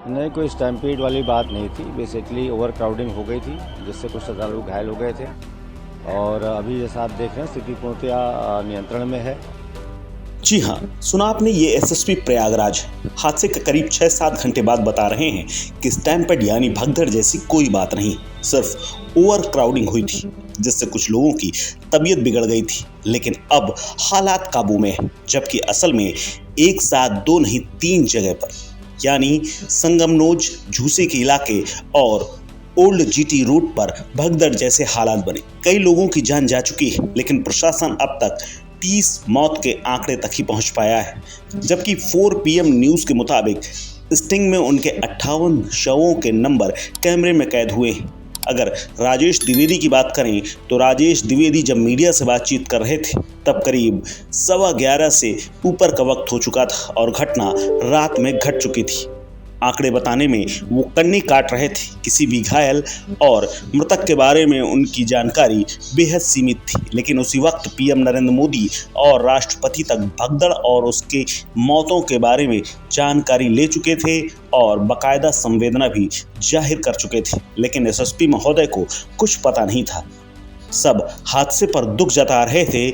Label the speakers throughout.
Speaker 1: नहीं, कोई स्टैम्पीड वाली बात नहीं थी। बेसिकली ओवर क्राउडिंग हो गई थी, जिससे कुछ श्रद्धालु घायल हो गए थे। और अभी जैसा आप देख रहे हैं, स्थिति पूर्णतया नियंत्रण में है।
Speaker 2: जी हाँ, सुना आपने। ये एसएसपी प्रयागराज हादसे के करीब 6-7 घंटे बाद बता रहे हैं कि स्टैम्पेड यानी भगदड़ जैसी कोई बात नहीं, सिर्फ ओवर क्राउडिंग हुई थी, जिससे कुछ लोगों की तबीयत बिगड़ गई थी। लेकिन अब हालात काबू में है, जबकि असल में एक साथ 2 नहीं 3 जगह पर, यानी संगमनोज, झूसी के इलाके और ओल्ड जीटी रूट पर भगदड़ जैसे हालात बने। कई लोगों की जान जा चुकी है, लेकिन प्रशासन अब तक 30 मौत के आंकड़े तक ही पहुंच पाया है, जबकि 4 PM न्यूज के मुताबिक स्टिंग में उनके 58 शवों के नंबर कैमरे में कैद हुए हैं। अगर राजेश द्विवेदी की बात करें तो राजेश द्विवेदी जब मीडिया से बातचीत कर रहे थे तब करीब 11:15 से ऊपर का वक्त हो चुका था और घटना रात में घट चुकी थी। आंकड़े बताने में वो कन्नी काट रहे थे। किसी भी घायल और मृतक के बारे में उनकी जानकारी बेहद सीमित थी, लेकिन उसी वक्त PM नरेंद्र मोदी और राष्ट्रपति तक भगदड़ और उसके मौतों के बारे में जानकारी ले चुके थे और बाकायदा संवेदना भी जाहिर कर चुके थे। लेकिन SSP महोदय को कुछ पता नहीं था। सब हादसे पर दुख जता रहे थे,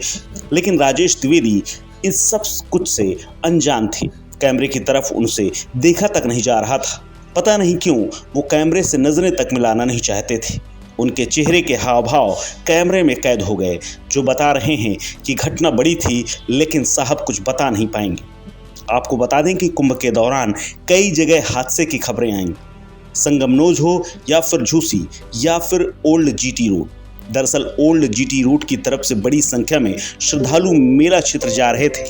Speaker 2: लेकिन राजेश द्विवेदी इन सब कुछ से अनजान थे। कैमरे की तरफ उनसे देखा तक नहीं जा रहा था। पता नहीं क्यों वो कैमरे से नजरें तक मिलाना नहीं चाहते थे। उनके चेहरे के हाव भाव कैमरे में कैद हो गए, जो बता रहे हैं कि घटना बड़ी थी, लेकिन साहब कुछ बता नहीं पाएंगे। आपको बता दें कि कुंभ के दौरान कई जगह हादसे की खबरें आईं, संगमनोज हो या फिर झूसी या फिर ओल्ड जीटी रोड। दरअसल ओल्ड जीटी रूट की तरफ से बड़ी संख्या में श्रद्धालु मेला क्षेत्र जा रहे थे।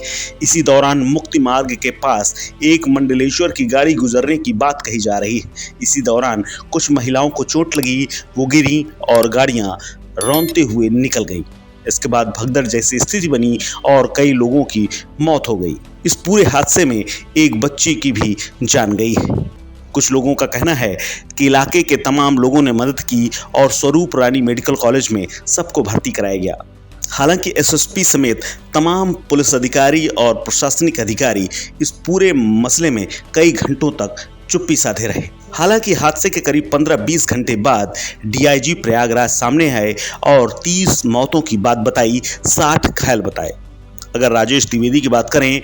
Speaker 2: इसी दौरान मुक्ति मार्ग के पास एक मंडलेश्वर की गाड़ी गुजरने की बात कही जा रही है। इसी दौरान कुछ महिलाओं को चोट लगी, वो गिरी और गाड़ियां रौंदते हुए निकल गई। इसके बाद भगदड़ जैसी स्थिति बनी और कई लोगों की मौत हो गई। इस पूरे हादसे में एक बच्ची की भी जान गई है। कुछ लोगों का कहना है कि इलाके के तमाम लोगों ने मदद की और स्वरूप रानी मेडिकल कॉलेज में सबको भर्ती कराया गया। हालांकि SSP समेत तमाम पुलिस अधिकारी और प्रशासनिक अधिकारी इस पूरे मसले में कई घंटों तक चुप्पी साधे रहे। हालांकि हादसे के करीब 15-20 घंटे बाद DIG प्रयागराज सामने आए और 30 मौतों की बात बताई, 60 घायल बताए। अगर राजेश द्विवेदी की बात करें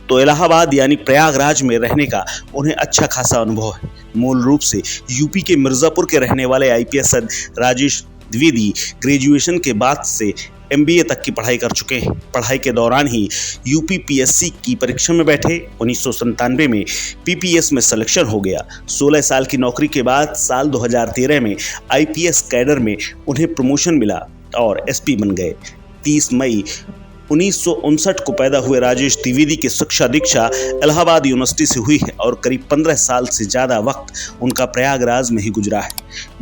Speaker 2: तो इलाहाबाद यानी प्रयागराज में रहने का उन्हें अच्छा खासा अनुभव है। मूल रूप से यूपी के मिर्जापुर के रहने वाले IPS राजेश द्विवेदी ग्रेजुएशन के बाद से MBA तक की पढ़ाई कर चुके हैं। पढ़ाई के दौरान ही UP PSC की परीक्षा में बैठे। 1997 में PPS में सिलेक्शन हो गया। 16 साल की नौकरी के बाद साल 2013 में IPS कैडर में उन्हें प्रमोशन मिला और SP बन गए। 30 मई 1959 को पैदा हुए राजेश द्विवेदी की शिक्षा दीक्षा इलाहाबाद यूनिवर्सिटी से हुई है और करीब 15 साल से ज़्यादा वक्त उनका प्रयागराज में ही गुजरा है।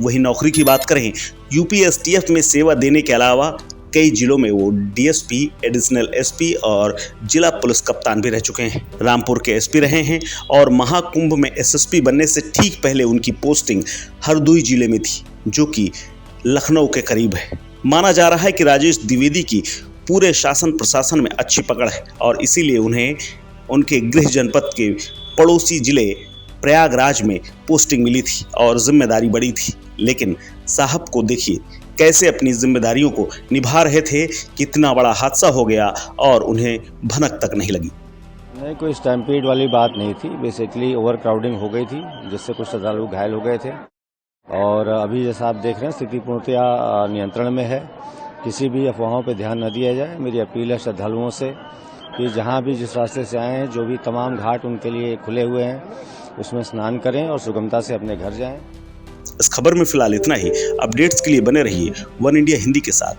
Speaker 2: वही नौकरी की बात करें, UP STF में सेवा देने के अलावा कई जिलों में वो DSP, एडिशनल SP और जिला पुलिस कप्तान भी रह चुके हैं। रामपुर के SP रहे हैं और महाकुंभ में SSP बनने से ठीक पहले उनकी पोस्टिंग हरदोई जिले में थी, जो कि लखनऊ के करीब है। माना जा रहा है कि राजेश द्विवेदी की पूरे शासन प्रशासन में अच्छी पकड़ है और इसीलिए उन्हें उनके गृह जनपद के पड़ोसी जिले प्रयागराज में पोस्टिंग मिली थी और जिम्मेदारी बड़ी थी। लेकिन साहब को देखिए कैसे अपनी जिम्मेदारियों को निभा रहे थे। कितना बड़ा हादसा हो गया और उन्हें भनक तक नहीं लगी।
Speaker 1: नहीं, कोई स्टैम्पीड वाली बात नहीं थी। बेसिकली ओवर क्राउडिंग हो गई थी, जिससे कुछ श्रद्धालु घायल हो गए थे। और अभी जैसा आप देख रहे हैं, स्थिति पूर्णतया नियंत्रण में है। किसी भी अफवाहों पर ध्यान न दिया जाए। मेरी अपील है श्रद्धालुओं से कि जहां भी जिस रास्ते से आए हैं, जो भी तमाम घाट उनके लिए खुले हुए हैं, उसमें स्नान करें और सुगमता से अपने घर जाएं।
Speaker 2: इस खबर में फिलहाल इतना ही। अपडेट्स के लिए बने रहिए वन इंडिया हिंदी के साथ।